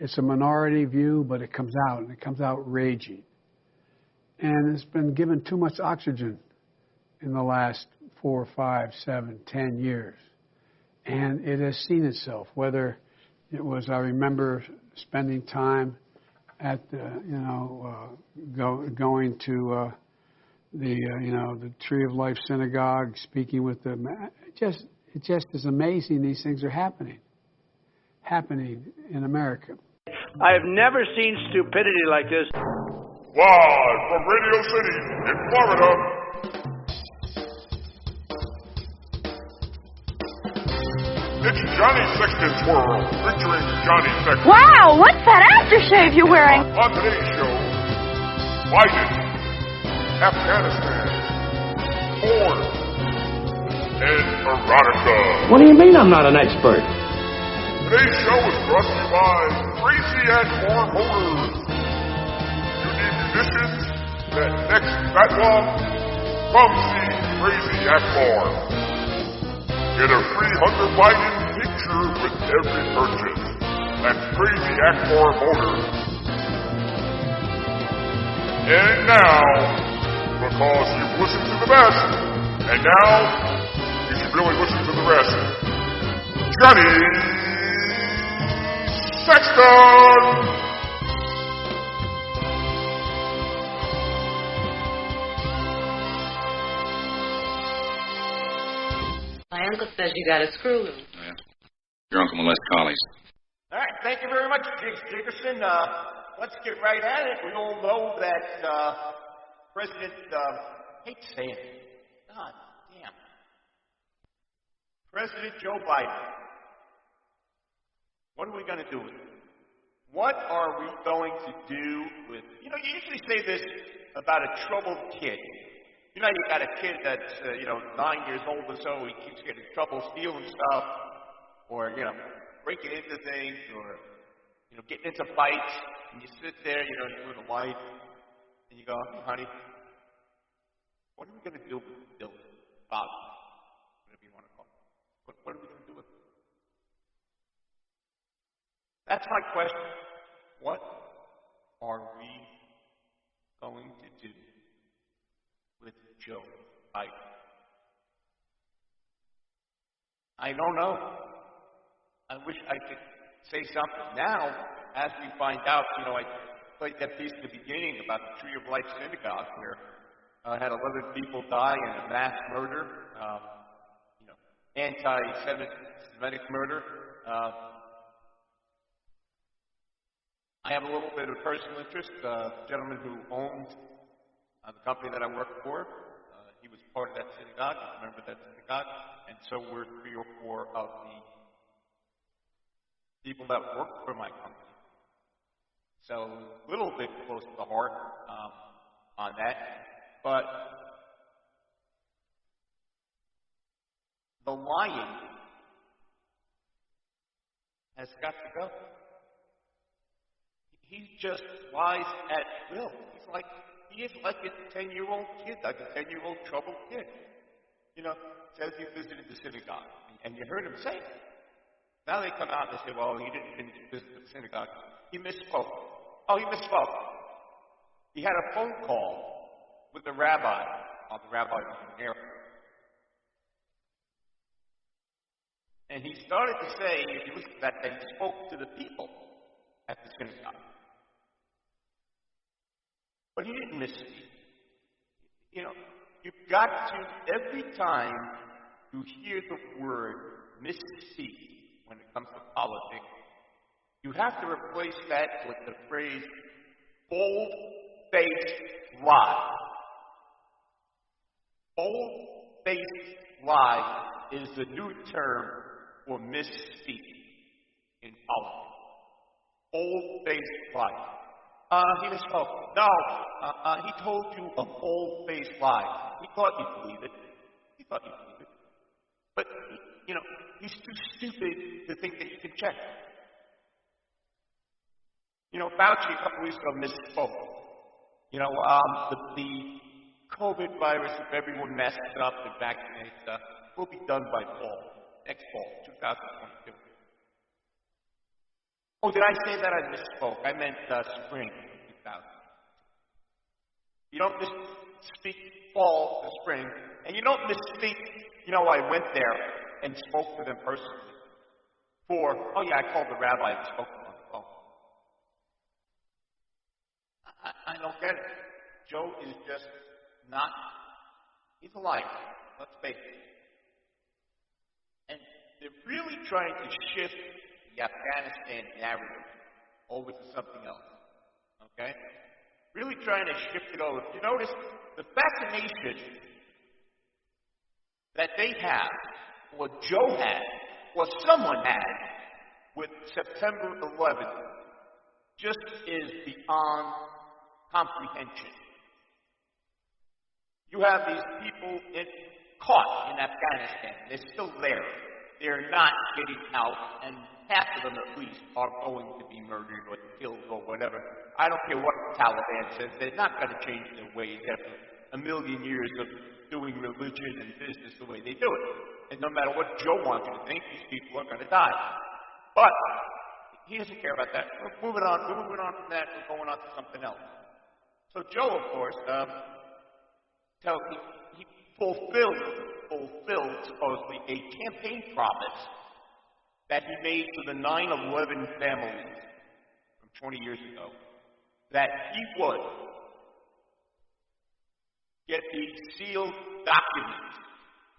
it's a minority view, but it comes out, and it comes out raging. And it's been given too much oxygen in the last 4, 5, 7, 10 years. And it has seen itself, whether it was, I remember spending time at the, going to the Tree of Life Synagogue, speaking with them. It just is amazing these things are happening in America. I have never seen stupidity like this. Live from Radio City in Florida. It's Johnny Sexton's World, featuring Johnny Sexton. Wow, what's that aftershave you're wearing? On today's show, Biden, Afghanistan, porn, and erotica. What do you mean I'm not an expert? Today's show is brought to you by Crazy at Bar Motors. You need musicians that next catwalk? Come see Crazy at Bar. Get a free Hunter Biden picture with every purchase. That's Crazy Akbar Motors. And now, because you've listened to the best, and now you should really listen to the rest, Johnny Sexton! My uncle says you got a screw loose. Yeah. Your uncle molests collies. All right, thank you very much, Jiggs Jiggerson. Let's get right at it. We all know that President, hate to say it, God damn, President Joe Biden, what are we going to do with it? What are we going to do with, you usually say this about a troubled kid. You got a kid that's, 9 years old or so, he keeps getting in trouble stealing stuff, or, breaking into things, or, getting into fights, and you sit there, you're in the light, and you go, hey, honey, what are we going to do with Bill, Bob, whatever you want to call it? What are we going to do with it? That's my question. What are we going to do with Joe Biden? I don't know. I wish I could say something. Now, as we find out, I played that piece at the beginning about the Tree of Life Synagogue where had 11 people die in a mass murder, anti-Semitic murder. I have a little bit of personal interest. The gentleman who owned the company that I worked for, he was part of that synagogue. I remember that synagogue. And so were 3 or 4 of the people that worked for my company. So a little bit close to the heart on that. But the lying has got to go. He just lies at will. He is like a 10-year-old kid, like a 10-year-old troubled kid. Says he visited the synagogue, and you heard him say it. Now they come out and say, well, he didn't visit the synagogue. He misspoke. Oh, he misspoke. He had a phone call with the rabbi. The rabbi was in the airport. And he started to say, if you listen to that, he spoke to the people at the synagogue. But he didn't misspeak. You've got to, every time you hear the word misspeak when it comes to politics, you have to replace that with the phrase bold-faced lie. Bold-faced lie is the new term for misspeak in politics. Bold-faced lie. He misspoke. No, he told you a bold-faced lie. He thought you'd believe it. But, he's too stupid to think that you can check. Fauci a couple weeks ago misspoke. The COVID virus, if everyone messes up and vaccinates, will be done by fall, next fall, 2022. Oh, did I say that? I misspoke. I meant spring 2000. You don't misspeak fall to spring, and you don't misspeak, I went there and spoke to them personally. Oh yeah, I called the rabbi and spoke to him on the phone. I don't get it. Joe is just not, he's a liar. Let's face it. And they're really trying to shift the Afghanistan narrative over to something else. Okay? Really trying to shift it over. If you notice, the fascination that they have, or Joe had, or someone had, with September 11th, just is beyond comprehension. You have these people caught in Afghanistan. They're still there. They're not getting out, and half of them at least are going to be murdered or killed or whatever. I don't care what the Taliban says. They're not going to change their ways after a million years of doing religion and business the way they do it. And no matter what Joe wants you to think, these people are going to die. But he doesn't care about that. We're moving on. We're moving on from that. We're going on to something else. So Joe, of course, he fulfilled supposedly a campaign promise that he made to the 9/11 families from 20 years ago, that he would get the sealed documents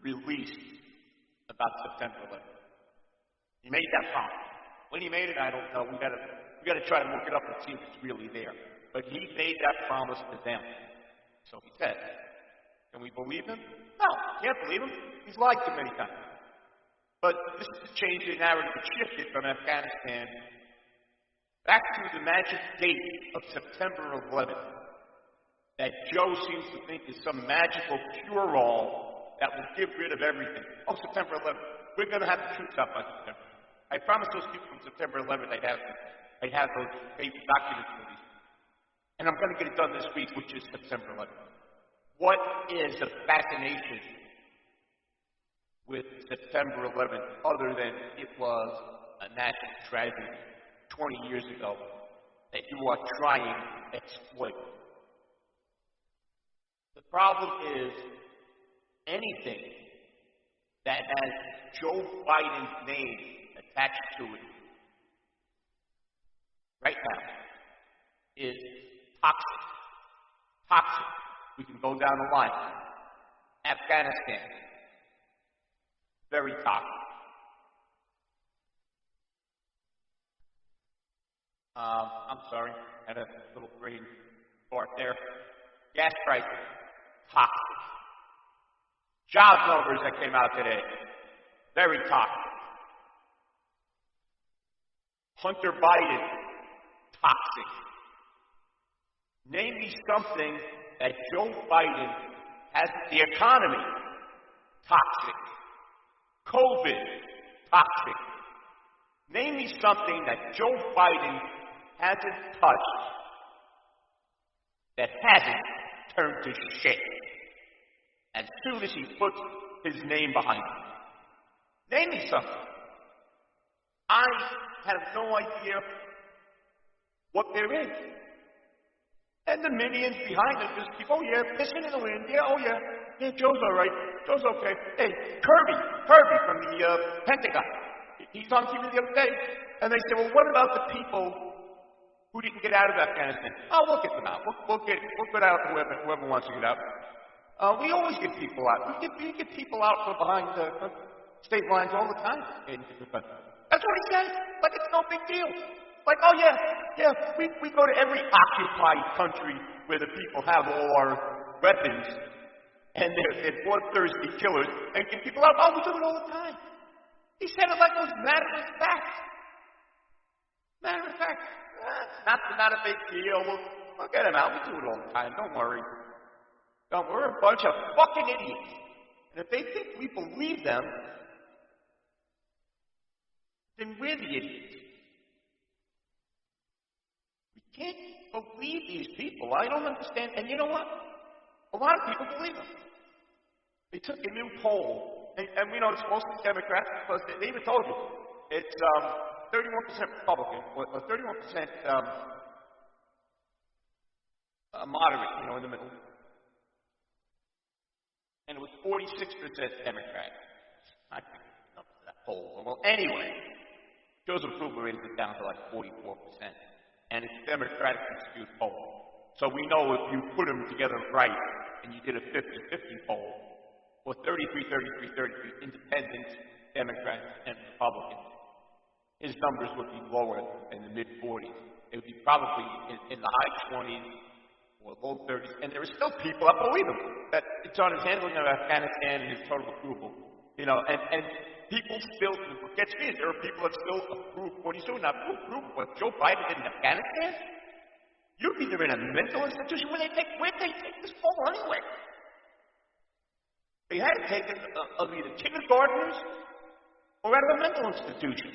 released about September 11th. He made that promise. When he made it, I don't know. We got to try to look it up and see if it's really there. But he made that promise to them. So he said. Can we believe him? No, can't believe him. He's lied too many times. But this is to change the narrative and shift it from Afghanistan back to the magic date of September 11th that Joe seems to think is some magical cure-all that will get rid of everything. Oh, September 11th. We're going to have the troops out by September. I promised those people from September 11th I'd have those paper documents released. And I'm going to get it done this week, which is September 11th. What is the fascination with September 11th other than it was a national tragedy 20 years ago that you are trying to exploit? The problem is anything that has Joe Biden's name attached to it right now is toxic. Toxic. We can go down the line. Afghanistan. Very toxic. I'm sorry. Had a little brain fart there. Gas prices. Toxic. Job numbers that came out today. Very toxic. Hunter Biden. Toxic. Name me something that Joe Biden has. The economy. Toxic. COVID. Toxic. Name me something that Joe Biden hasn't touched that hasn't turned to shit as soon as he puts his name behind it. Name me something. I have no idea what there is. And the minions behind it just keep, oh yeah, pissing in the wind. Yeah, oh yeah. Yeah, Joe's all right. Joe's okay. Hey, Kirby from the Pentagon. He's on TV the other day, and they say, well, what about the people who didn't get out of Afghanistan? Oh, we'll get them out. We'll get out whoever wants to get out. We always get people out. We get people out from behind the state lines all the time. That's what he says. Like it's no big deal. Like, oh yeah, we go to every occupied country where the people have all our weapons, and they're bloodthirsty killers, and get people out. Oh, we do it all the time. He said it like it was matter of fact. Matter of fact, it's not a big deal. We'll get him out. We do it all the time. Don't worry. We're a bunch of fucking idiots. And if they think we believe them, then we're the idiots. We can't believe these people. I don't understand. And you know what? A lot of people believe them. They took a new poll. And we know it's mostly Democrats because they even told you it's 31% Republican, or 31% moderate, in the middle. And it was 46% Democrat. I think the number of that poll. Well, anyway, Joseph approval rating is down to like 44%. And it's Democratically skewed poll. So we know if you put them together right and you did a 50-50 poll, or 33, independents, Democrats, and Republicans, his numbers would be lower in the mid-40s. It would be probably in the high 20s or low 30s. And there are still people, I believe him, that it's on his handling of Afghanistan and his total approval. And people still, what gets me is there are people that still approve what he's doing. Now, approve what Joe Biden did in Afghanistan? You're either in a mental institution where'd they take this poll anyway? They had to take it of either kindergartners or out of a mental institution.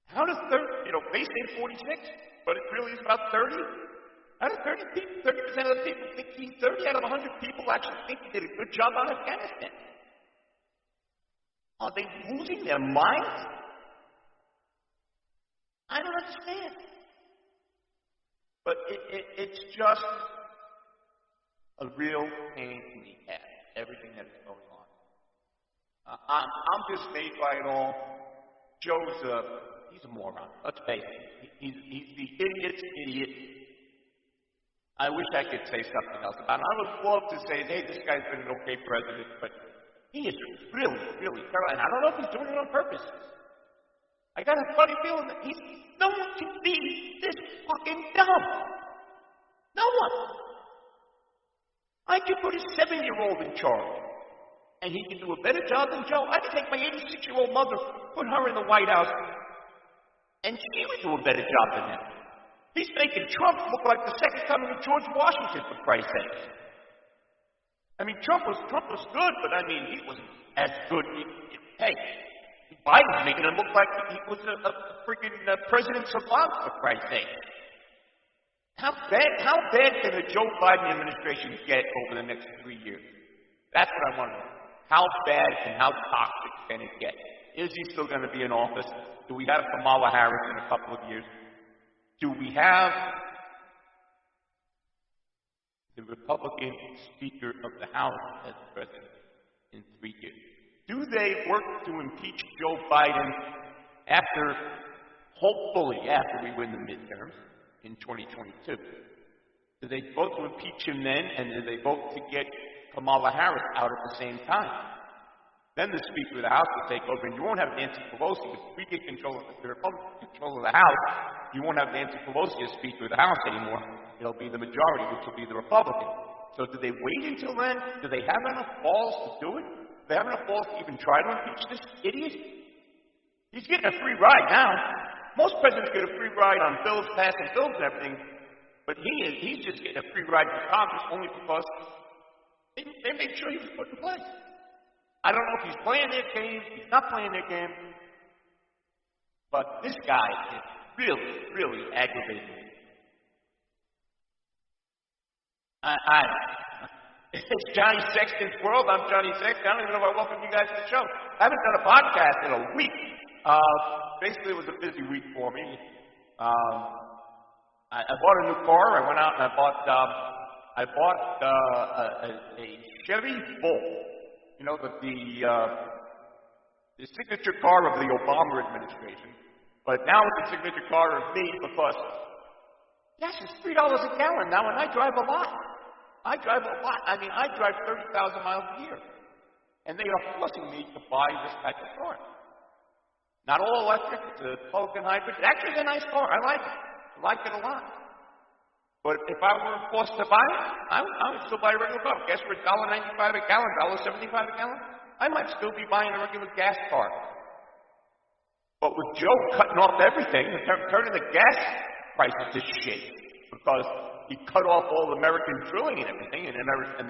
How does they say 46, but it really is about 30? Out of 30 people, 30% of the people think he's 30 out of 100 people actually think he did a good job on Afghanistan. Are they losing their minds? I don't understand. But it's just a real pain in the ass, everything that is going on. I'm dismayed by it all. Joe's he's a moron. Let's face it. He's the idiot's idiot. I wish I could say something else about him. I would love to say, hey, this guy's been an okay president, but he is really, really terrible. And I don't know if he's doing it on purpose. I got a funny feeling that no one can be this fucking dumb. No one. I could put a 7-year-old in charge, and he can do a better job than Joe. I could take my 86-year-old mother, put her in the White House, and she would do a better job than him. He's making Trump look like the second coming of George Washington, for Christ's sake. I mean, Trump was good, but I mean, he wasn't as good. Hey, Biden's making him look like he was a freaking President Saddam, for Christ's sake. How bad can the Joe Biden administration get over the next 3 years? That's what I want to know. How bad and how toxic can it get? Is he still going to be in office? Do we have Kamala Harris in a couple of years? Do we have the Republican Speaker of the House as president in 3 years? Do they work to impeach Joe Biden hopefully after we win the midterms in 2022? Do they vote to impeach him then, and do they vote to get Kamala Harris out at the same time? Then the Speaker of the House will take over, and you won't have Nancy Pelosi. If we get control of the Republican control of the House, you won't have Nancy Pelosi as Speaker of the House anymore. It'll be the majority, which will be the Republican. So do they wait until then? Do they have enough balls to do it? Do they have enough balls to even try to impeach this idiot? He's getting a free ride now. Most presidents get a free ride on bills, passing bills and everything, but he's just getting a free ride from Congress only because they made sure he was put in place. I don't know if he's playing their game, he's not playing their game, but this guy is really, really aggravating me. It's Johnny Sexton's World. I'm Johnny Sexton. I don't even know if I welcome you guys to the show. I haven't done a podcast in a week. Basically, it was a busy week for me. I bought a new car. I went out and I bought a Chevy Volt. You know, the signature car of the Obama administration. But now it's the signature car of me because gas is $3 a gallon now, and I drive a lot. I mean, I drive 30,000 miles a year. And they are forcing me to buy this type of car. Not all electric, it's a plug-in hybrid. It actually is a nice car. I like it. I like it a lot. But if I were forced to buy it, I would still buy a regular car. Gas for $1.95 a gallon, $1.75 a gallon, I might still be buying a regular gas car. But with Joe cutting off everything, turning the gas prices to shit, because he cut off all American drilling and everything, and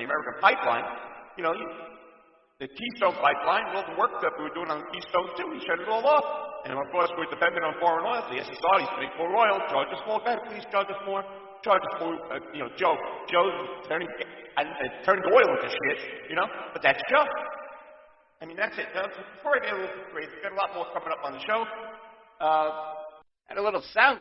the American pipeline, you know, the Keystone pipeline, all the work that we were doing on the Keystone too, he shut it all off. And of course, we're dependent on foreign oil. The SSR, he's paying for oil. Charge us more, better, please charge us more. Charge us more, Joe's turning oil into shit, you know? But that's Joe. I mean, that's it. Before I get a little bit crazy, we've got a lot more coming up on the show. had a little sound